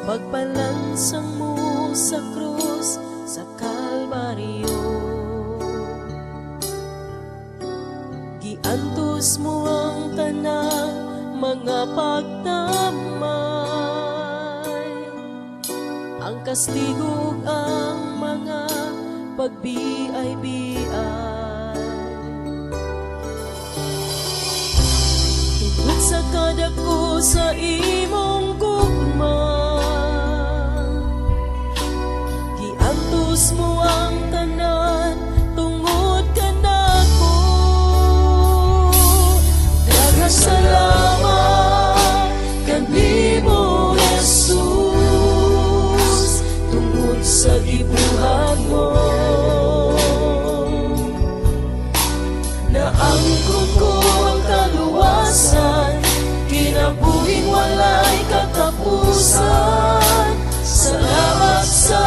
pagpalansang mo sa krus sa Kalbaryo. Giantos mo ang tanang mga pagdamay, ang kastigo ang mga pagbiay-biay. Tungkol sa kadako sa imong gugma, giantos mo ang tanan tungod kanako. Daghang salamat kanimo Jesus, tungod sa gibuhat mo. Naangkon ko ang kaluwasan, kinabuhing walay katapusan. Salamat sa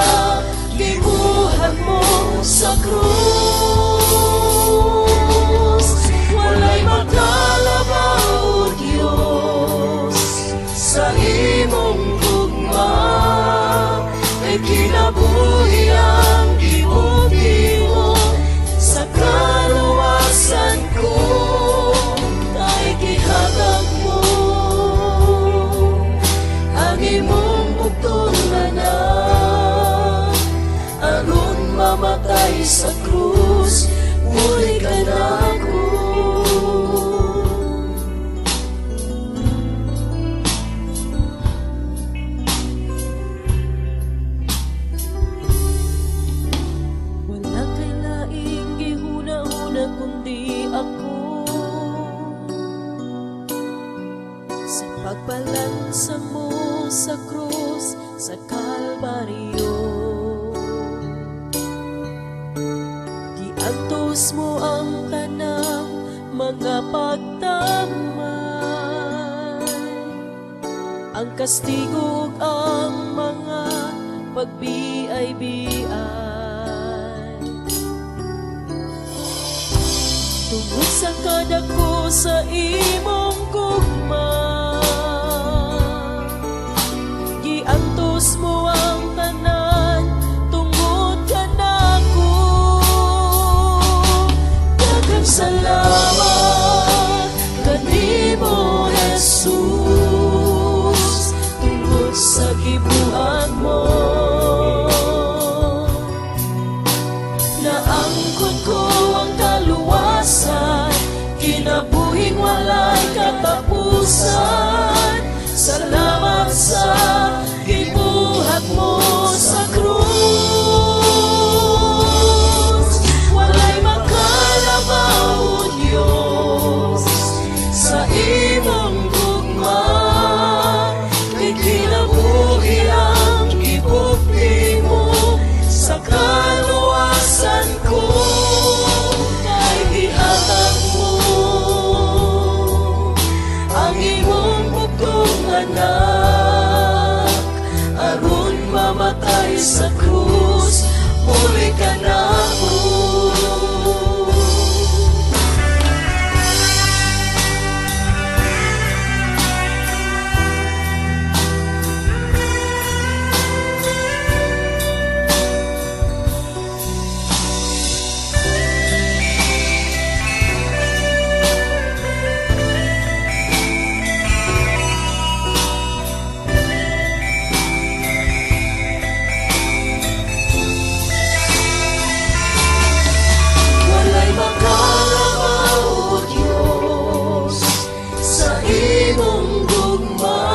gibuhat mo sa krus. Walay makalabaw, Diyos, sa imong gugma. Kay kinabuhi ang gibuhi mo sa kaluwasan ko. Kay gihatag mo ang imong bugtong anak, aron mamatay sa krus, muli ka nako. Wala kay laing gihuna-huna kundi ako, sa pagpalansang mo sa krus sa Kalbaryo. Giantos mo ang tanang mga pagdamay, ang kastigo ang mga pagbiay-biay. Tungod sa kadako sa imong gugma, giantos mo ang tanan tungod kanako. Daghang salamat kanimo Jesus, tungod sa gibuhat mo. Naangkon ko ang kaluwasan, kinabuhing walay katapusan. Salamat sa gibuhat mo sa krus. Walay makalabaw, Diyos, sa imong gugma. Kay kinabuhi ang gibuhi mo sa kaluwasan ko. Kay gihatag mo ang imong bugtong anak, aron mamatay sa krus, muli ka nako. Walay makalabaw, Diyos, sa imong gugma.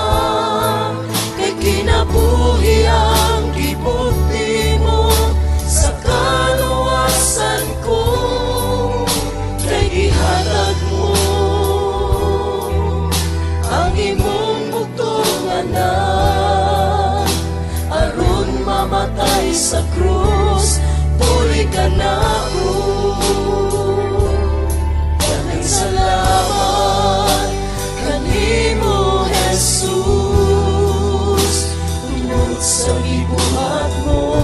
Kay kinabuhi ang gibuti mo sa kaluwasan ko. Kay gihatag mo ang imong bugtong anak, aron mamatay sa krus, muli ka nako. Daghang salamat kanimo Jesus, tungod sa gibuhat mo.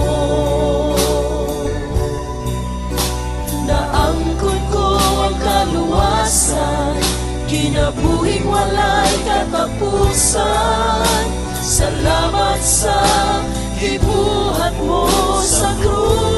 Naangkon ko ang kaluwasan, kinabuhing walay katapusan. Salamat sa gibuhat mo sa krus.